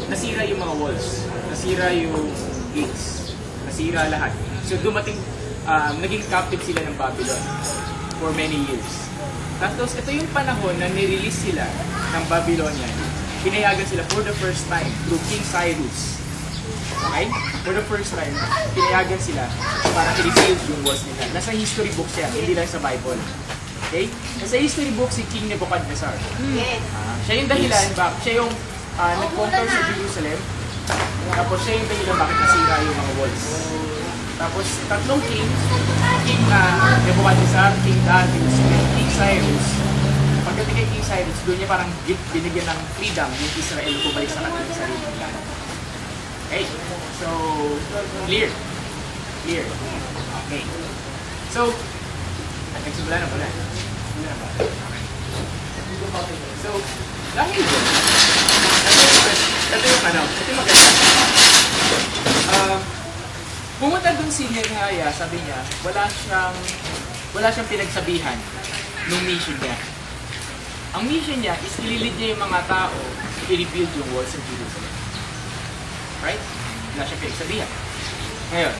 nasira yung mga walls, nasira yung gates, nasira lahat. So dumating, naging captive sila ng Babylon for many years. Tapos ito yung panahon na nirelease sila ng Babylonian. Pinayagan sila for the first time through King Cyrus. Okay? For the first time, pinayagan sila para i-rebuild yung walls nila. Nasa history books yan, hindi lang sa Bible. Okay? Nasa history book si King Nebuchadnezzar. Yes. Siya yung dahilan, siya yung nag-conquer sa Jerusalem. Tapos siya yung dahilan bakit nasira yung mga walls. Tapos tatlong king, King Nebuchadnezzar, King Darius, King Cyrus. Pagdating kay King Cyrus, doon niya parang binigyan ng freedom yung Israel na bumalik sa kanilang sarili nila. Okay? So, clear. Clear. Okay. So, nagsimula na pala. So, dahil doon, ito yung maganda. Pumunta doon si Nehemiah, sabi niya, wala siyang pinagsabihan nung mission niya. Ang mission niya is ililid niya yung mga tao i-rebuild yung walls of Jerusalem. Right? Wala siyang pinagsabihan. Ngayon,